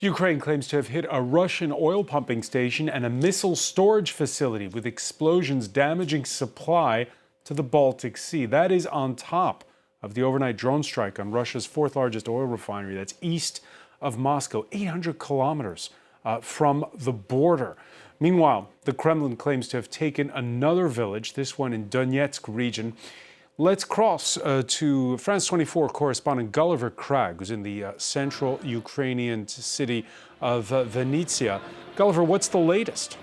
Ukraine claims to have hit a Russian oil pumping station and a missile storage facility with explosions damaging supply to the Baltic Sea. That is on top of the overnight drone strike on Russia's fourth largest oil refinery that's east of Moscow, 800 kilometers from the border. Meanwhile, the Kremlin claims to have taken another village, this one in Donetsk region. Let's cross to France 24 correspondent Gulliver Cragg, who's in the central Ukrainian city of Vinnytsia. Gulliver, what's the latest?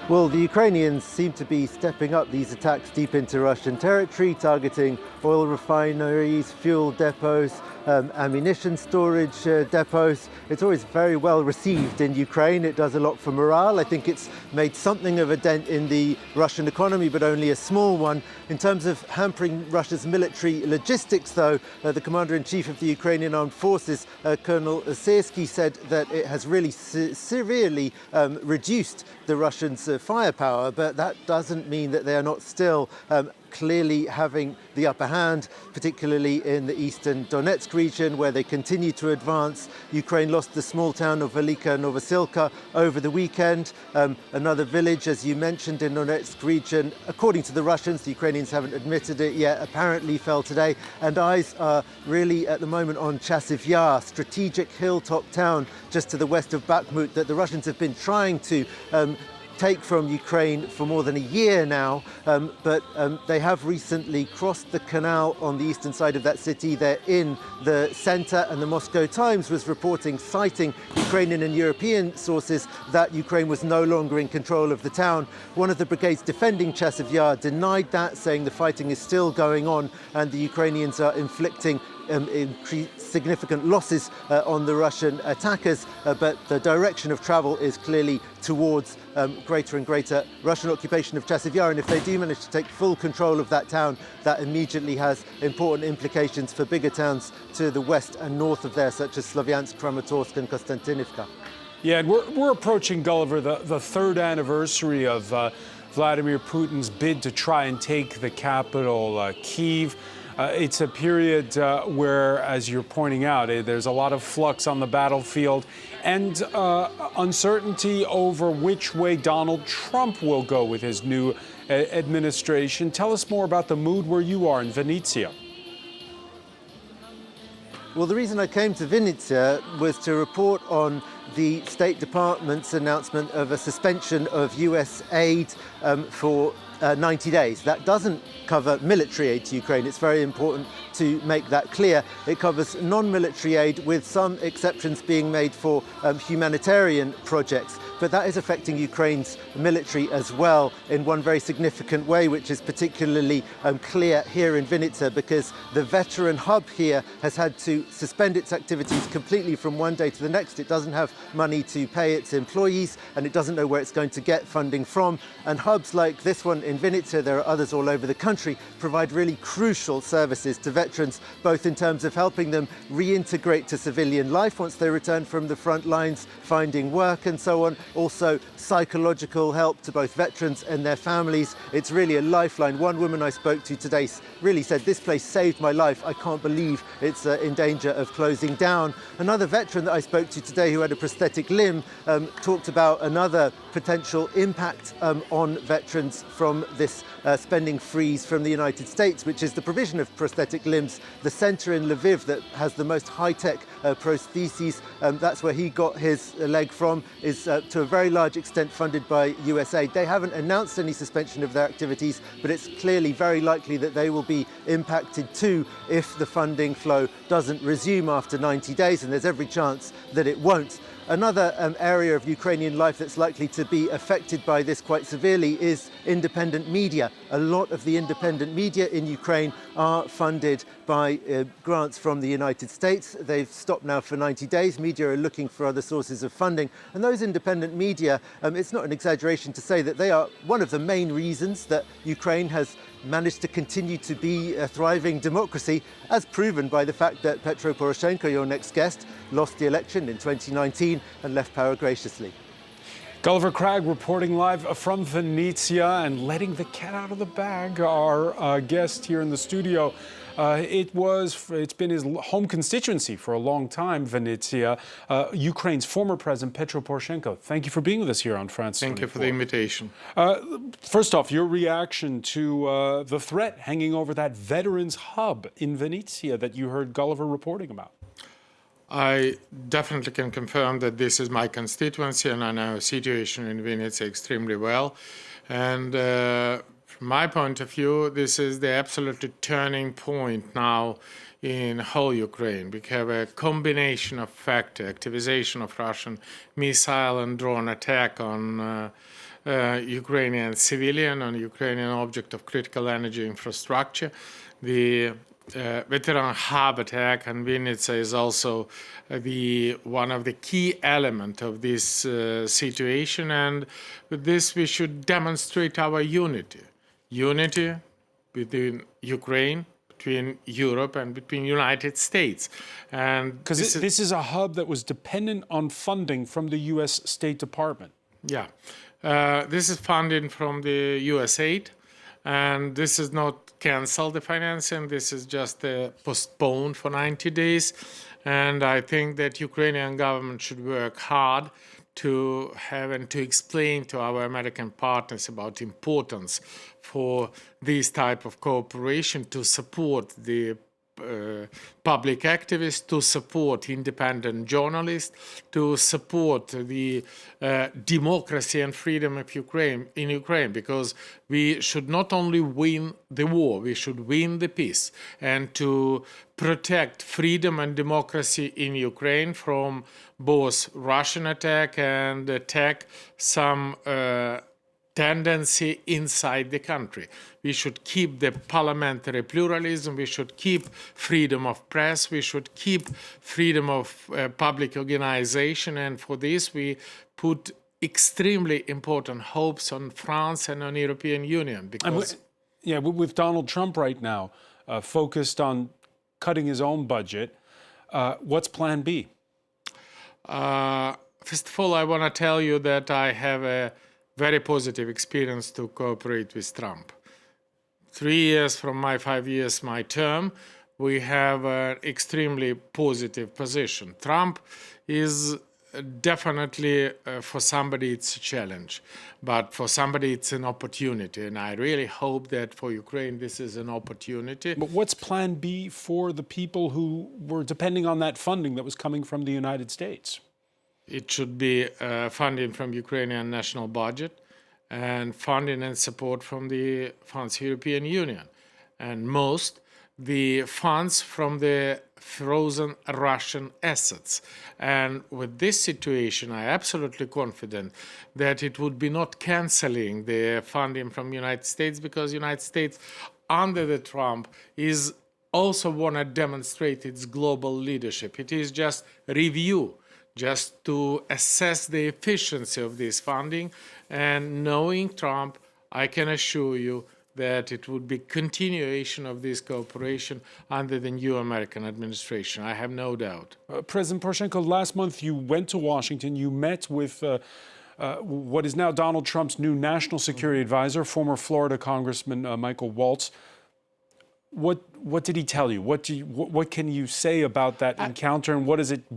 Well, the Ukrainians seem to be stepping up these attacks deep into Russian territory, targeting oil refineries, fuel depots, ammunition storage depots. It's always very well received in Ukraine. It does a lot for morale. I think it's made something of a dent in the Russian economy, but only a small one. In terms of hampering Russia's military logistics, though, the commander-in-chief of the Ukrainian Armed Forces, Colonel Syrskyi, said that it has really severely reduced the Russians' firepower, but that doesn't mean that they are not still clearly having the upper hand, particularly in the eastern Donetsk region, where they continue to advance. Ukraine lost the small town of Velika Novosilka over the weekend. Another village, as you mentioned, in Donetsk region, according to the Russians, the Ukrainians haven't admitted it yet, apparently fell today. And eyes are really at the moment on Chasiv Yar, strategic hilltop town just to the west of Bakhmut that the Russians have been trying to take from Ukraine for more than a year now, but they have recently crossed the canal on the eastern side of that city. They're in the center, and the Moscow Times was reporting, citing Ukrainian and European sources, that Ukraine was no longer in control of the town. One of the brigades defending Chasiv Yar denied that, saying the fighting is still going on and the Ukrainians are inflicting significant losses on the Russian attackers, but the direction of travel is clearly towards greater and greater Russian occupation of Chasiv Yar. And if they do manage to take full control of that town, that immediately has important implications for bigger towns to the west and north of there, such as Slavyansk, Kramatorsk and Konstantinivka. Yeah, and we're approaching, Gulliver, the third anniversary of Vladimir Putin's bid to try and take the capital, Kyiv. It's a period where, as you're pointing out, there's a lot of flux on the battlefield and uncertainty over which way Donald Trump will go with his new administration. Tell us more about the mood where you are in Vinnytsia. Well, the reason I came to Vinnytsia was to report on the State Department's announcement of a suspension of US aid for 90 days. That doesn't cover military aid to Ukraine. It's very important to make that clear. It covers non-military aid, with some exceptions being made for humanitarian projects. But that is affecting Ukraine's military as well in one very significant way, which is particularly clear here in Vinnytsia, because the veteran hub here has had to suspend its activities completely from one day to the next. It doesn't have money to pay its employees, and it doesn't know where it's going to get funding from. And hubs like this one in Vinnytsia, there are others all over the country, provide really crucial services to veterans, both in terms of helping them reintegrate to civilian life once they return from the front lines, finding work and so on. Also psychological help to both veterans and their families. It's really a lifeline. One woman I spoke to today really said, "This place saved my life. I can't believe it's in danger of closing down." Another veteran that I spoke to today, who had a prosthetic limb, talked about another potential impact on veterans from this spending freeze from the United States, which is the provision of prosthetic limbs. The center in Lviv that has the most high-tech prostheses, that's where he got his leg from, is to a very large extent funded by US aid. They haven't announced any suspension of their activities, but it's clearly very likely that they will be impacted too if the funding flow doesn't resume after 90 days, and there's every chance that it won't. Another area of Ukrainian life that's likely to be affected by this quite severely is independent media. A lot of the independent media in Ukraine are funded by grants from the United States. They've stopped now for 90 days. Media are looking for other sources of funding. And those independent media, it's not an exaggeration to say that they are one of the main reasons that Ukraine has managed to continue to be a thriving democracy, as proven by the fact that Petro Poroshenko, your next guest, lost the election in 2019 and left power graciously. Gulliver Cragg reporting live from Venezia and letting the cat out of the bag. Our guest here in the studio. It's been his home constituency for a long time, Venezia. Ukraine's former president, Petro Poroshenko. Thank you for being with us here on France 24. Thank you for the invitation. First off, your reaction to the threat hanging over that veterans hub in Venezia that you heard Gulliver reporting about. I definitely can confirm that this is my constituency and I know the situation in Vinnytsia extremely well. And from my point of view, this is the absolutely turning point now in whole Ukraine. We have a combination of factors, activization of Russian missile and drone attack on Ukrainian civilian, on Ukrainian object of critical energy infrastructure. The veteran hub attack in Vinnytsia is also one of the key elements of this situation, and with this we should demonstrate our unity between Ukraine, between Europe, and between United States. And because this is a hub that was dependent on funding from the U.S. State Department. Yeah, this is funding from the U.S. aid. And this is not cancel the financing, this is just postponed for 90 days. And I think that Ukrainian government should work hard to have and to explain to our American partners about importance for this type of cooperation, to support the public activists, to support independent journalists, to support the democracy and freedom of Ukraine, because we should not only win the war, we should win the peace, and to protect freedom and democracy in Ukraine from both Russian attack and some tendency inside the country. We should keep the parliamentary pluralism, we should keep freedom of press, we should keep freedom of public organization, and for this we put extremely important hopes on France and on European Union. Because with Donald Trump right now focused on cutting his own budget, what's plan B? First of all, I want to tell you that I have a very positive experience to cooperate with Trump. 3 years from my 5 years, my term, we have an extremely positive position. Trump is definitely, for somebody it's a challenge, but for somebody it's an opportunity. And I really hope that for Ukraine this is an opportunity. But what's plan B for the people who were depending on that funding that was coming from the United States? It should be funding from Ukrainian national budget and funding and support from the funds European Union. And most the funds from the frozen Russian assets. And with this situation, I'm absolutely confident that it would be not canceling the funding from United States, because United States under the Trump is also want to demonstrate its global leadership. It is just review, just to assess the efficiency of this funding. And knowing Trump, I can assure you that it would be continuation of this cooperation under the new American administration. I have no doubt. President Poroshenko, last month you went to Washington. You met with what is now Donald Trump's new national security advisor, former Florida Congressman Michael Waltz. What did he tell you? What can you say about that encounter, and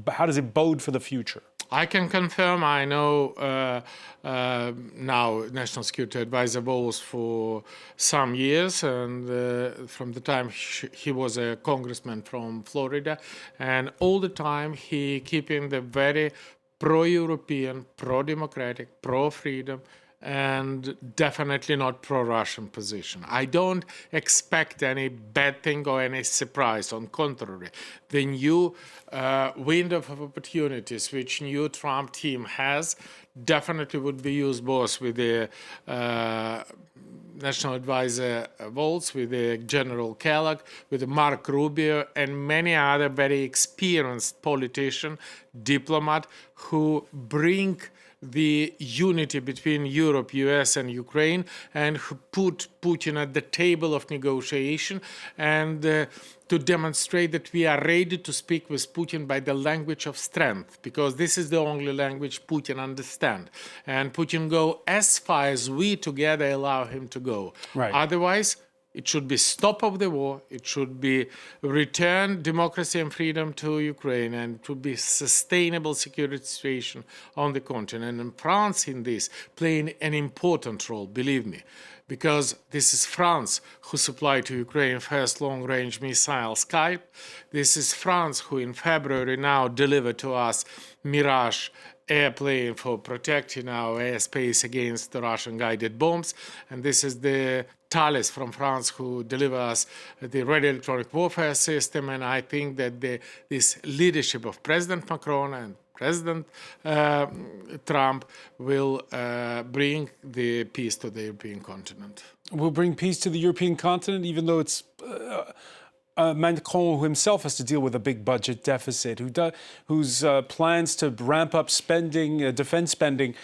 how does it bode for the future? I can confirm. I know now National Security Advisor Waltz for some years, and from the time he was a congressman from Florida, and all the time he keeping the very pro-European, pro-democratic, pro-freedom, and definitely not pro-Russian position. I don't expect any bad thing or any surprise. On contrary, the new window of opportunities which new Trump team has definitely would be used both with the National Advisor Waltz, with the General Kellogg, with Mark Rubio, and many other very experienced politicians, diplomats who bring the unity between Europe, US, and Ukraine, and put Putin at the table of negotiation, and to demonstrate that we are ready to speak with Putin by the language of strength, because this is the only language Putin understands. And Putin go as far as we together allow him to go. Right. Otherwise, it should be stop of the war. It should be return democracy and freedom to Ukraine, and to be sustainable security situation on the continent. And France in this playing an important role, believe me, because this is France who supplied to Ukraine first long-range missile Skype. This is France who in February now delivered to us Mirage airplane for protecting our airspace against the Russian guided bombs. And this is the Thales from France who deliver us the radio electronic warfare system. And I think that this leadership of President Macron and President Trump will bring the peace to the European continent. Will bring peace to the European continent, even though it's Macron himself has to deal with a big budget deficit, whose plans to ramp up spending, defense spending,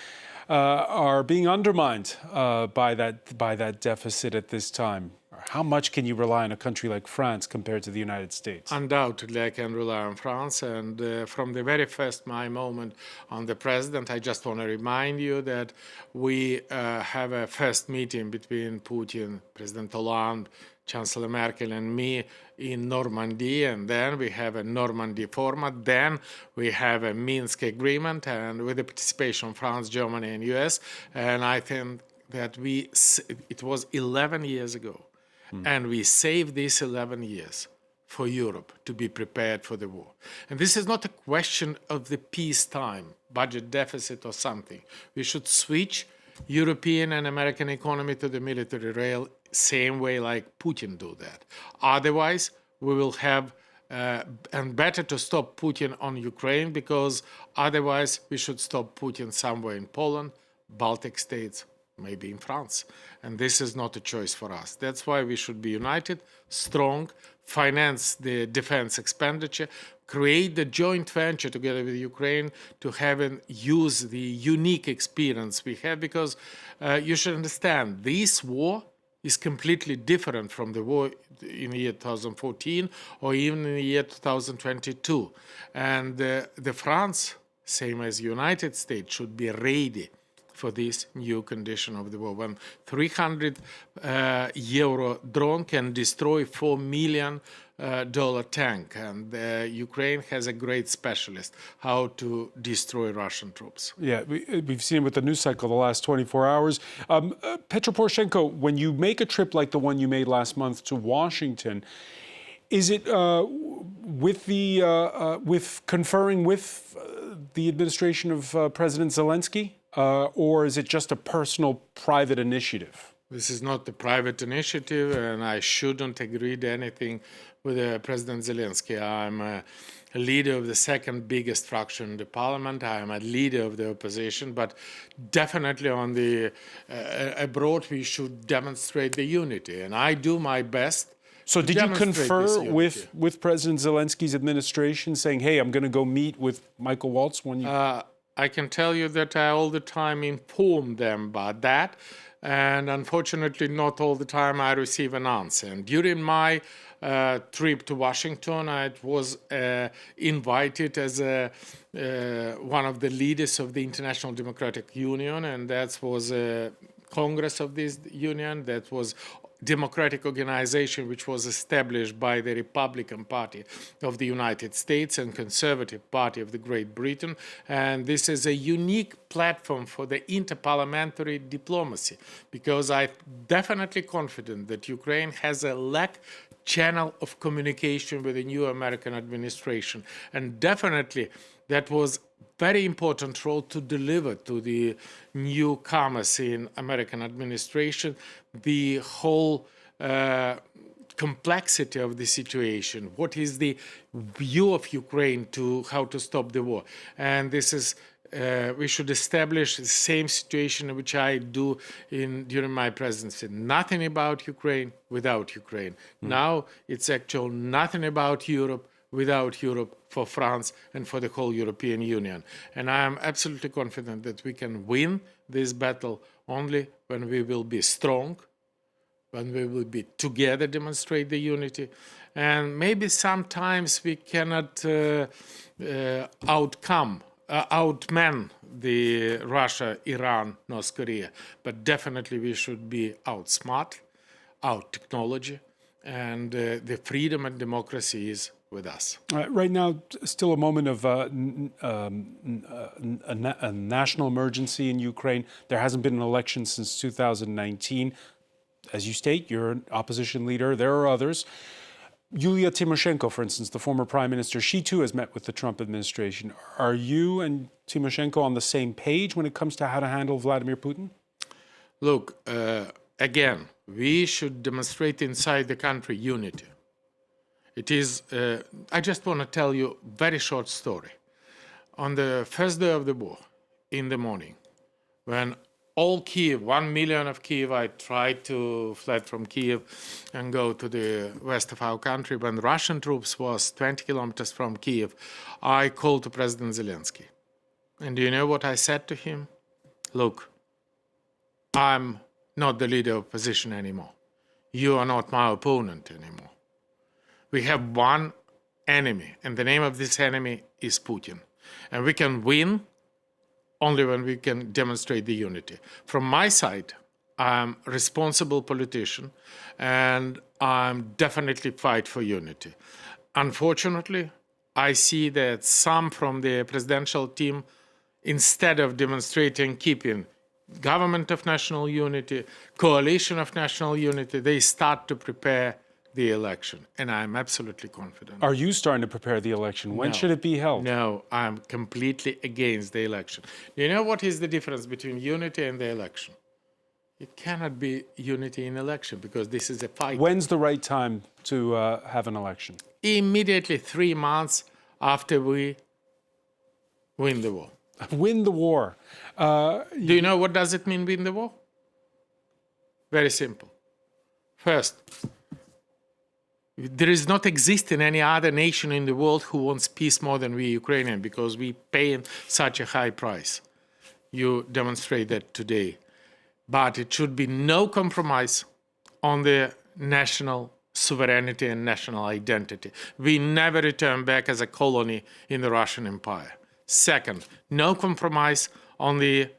are being undermined by that deficit at this time. How much can you rely on a country like France compared to the United States? Undoubtedly, I can rely on France. And from the very first my moment on the president, I just want to remind you that we have a first meeting between Putin, President Hollande, Chancellor Merkel, and me in Normandy, and then we have a Normandy format. Then we have a Minsk agreement, and with the participation of France, Germany, and US. And I think that it was 11 years ago. And we saved these 11 years for Europe to be prepared for the war. And this is not a question of the peacetime, budget deficit or something. We should switch European and American economy to the military rail, same way like Putin do that. Otherwise, we will have, and better to stop Putin on Ukraine, because otherwise we should stop Putin somewhere in Poland, Baltic states, maybe in France. And this is not a choice for us. That's why we should be united, strong, finance the defense expenditure, create the joint venture together with Ukraine to have and use the unique experience we have, because you should understand, this war is completely different from the war in the year 2014 or even in the year 2022. And the France, same as United States, should be ready for this new condition of the war, when 300 euro drone can destroy $4 million tank, and Ukraine has a great specialist how to destroy Russian troops. Yeah, we've seen it with the news cycle the last 24 hours. Petro Poroshenko, when you make a trip like the one you made last month to Washington, is it with conferring with the administration of President Zelensky? Or is it just a personal, private initiative? This is not a private initiative, and I shouldn't agree to anything with President Zelensky. I'm a leader of the second biggest fraction in the parliament. I am a leader of the opposition, but definitely on the abroad we should demonstrate the unity, and I do my best. So did you confer with President Zelensky's administration, saying, "Hey, I'm going to go meet with Michael Waltz when you"? I can tell you that I all the time inform them about that, and unfortunately not all the time I receive an answer. And during my trip to Washington, I was invited as one of the leaders of the International Democratic Union, and that was a Congress of this union, that was democratic organization which was established by the Republican Party of the United States and Conservative Party of the Great Britain. And this is a unique platform for the interparliamentary diplomacy, because I'm definitely confident that Ukraine has a lack channel of communication with the new American administration. And definitely that was very important role to deliver to the newcomers in American administration the whole complexity of the situation. What is the view of Ukraine to how to stop the war? And this is we should establish the same situation which I do during my presidency. Nothing about Ukraine without Ukraine. Now it's actually nothing about Europe without Europe, for France, and for the whole European Union. And I am absolutely confident that we can win this battle only when we will be strong, when we will be together, demonstrate the unity. And maybe sometimes we cannot outman the Russia, Iran, North Korea, but definitely we should be outsmart, out technology, and the freedom and democracy is with us. Right now, still a moment of a national emergency in Ukraine. There hasn't been an election since 2019. As you state, you're an opposition leader. There are others. Yulia Tymoshenko, for instance, the former prime minister, she too has met with the Trump administration. Are you and Tymoshenko on the same page when it comes to how to handle Vladimir Putin? Look, again, we should demonstrate inside the country unity. It is, I just want to tell you a very short story. On the first day of the war, in the morning, when all Kiev, 1 million of Kievites tried to fled from Kiev and go to the west of our country, when Russian troops was 20 kilometers from Kiev, I called to President Zelensky. And do you know what I said to him? Look, I'm not the leader of opposition anymore. You are not my opponent anymore. We have one enemy, and the name of this enemy is Putin. And we can win only when we can demonstrate the unity. From my side, I'm a responsible politician, and I'm definitely fight for unity. Unfortunately, I see that some from the presidential team, instead of demonstrating keeping government of national unity, coalition of national unity, they start to prepare the election, and I'm absolutely confident. Are you starting to prepare the election? When should it be held? No, I'm completely against the election. You know what is the difference between unity and the election? It cannot be unity in election because this is a fight. When's the right time to have an election? Immediately 3 months after we win the war. Win the war. Do you know what does it mean, win the war? Very simple. First, there is not exist in any other nation in the world who wants peace more than we Ukrainian, because we pay such a high price. You demonstrate that today. But it should be no compromise on the national sovereignty and national identity. We never return back as a colony in the Russian Empire. Second, no compromise on the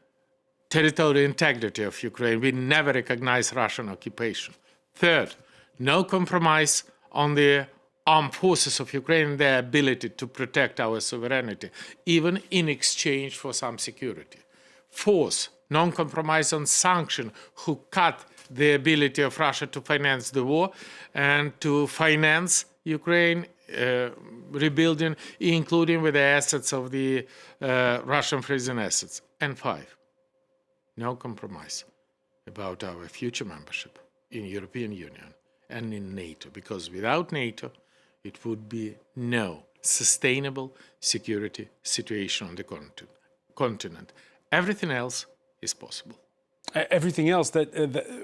territorial integrity of Ukraine. We never recognize Russian occupation. Third, no compromise on the armed forces of Ukraine and their ability to protect our sovereignty, even in exchange for some security. Fourth, non-compromise on sanctions, who cut the ability of Russia to finance the war and to finance Ukraine rebuilding, including with the assets of the Russian frozen assets. And five, no compromise about our future membership in European Union and in NATO, because without NATO, it would be no sustainable security situation on the continent. Everything else is possible. Everything else, that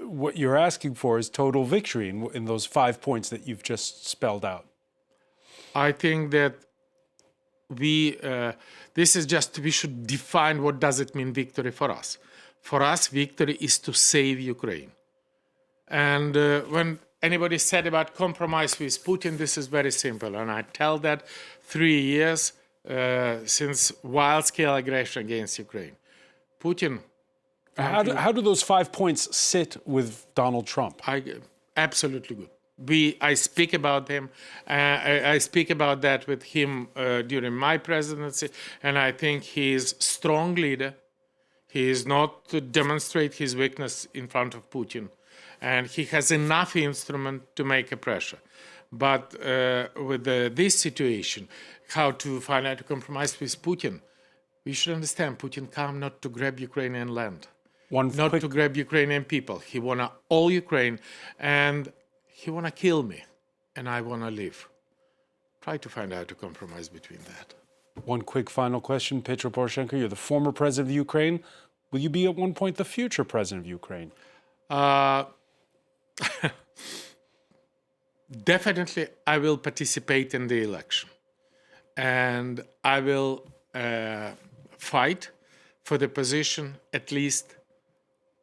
what you're asking for is total victory in those 5 points that you've just spelled out. I think that we should define what does it mean victory for us. For us, victory is to save Ukraine. And when anybody said about compromise with Putin, this is very simple. And I tell that 3 years since wild-scale aggression against Ukraine. Putin... How do those 5 points sit with Donald Trump? Absolutely good. I speak about him. I speak about that with him during my presidency, and I think he is a strong leader. He is not to demonstrate his weakness in front of Putin, and he has enough instrument to make a pressure. But with this situation, how to find out a compromise with Putin, we should understand Putin come not to grab Ukrainian land. Not to grab Ukrainian people. He wanna all Ukraine, and he wanna kill me, and I wanna live. Try to find out a compromise between that. One quick final question, Petro Poroshenko. You're the former president of Ukraine. Will you be at one point the future president of Ukraine? Definitely, I will participate in the election. and I will fight for the position at least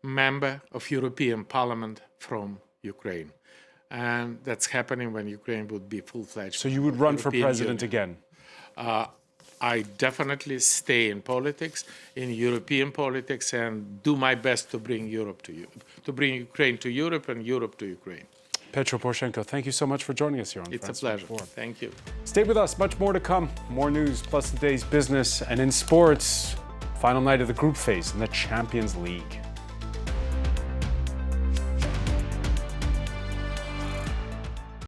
member of European Parliament from Ukraine. And that's happening when Ukraine would be full-fledged. So you would run for European president Union. again? I definitely stay in politics, in European politics, and do my best to bring Europe to you, to bring Ukraine to Europe and Europe to Ukraine. Petro Poroshenko, thank you so much for joining us here on It's a France pleasure. 24. Thank you. Stay with us, much more to come. More news, plus the day's business. And in sports, final night of the group phase in the Champions League.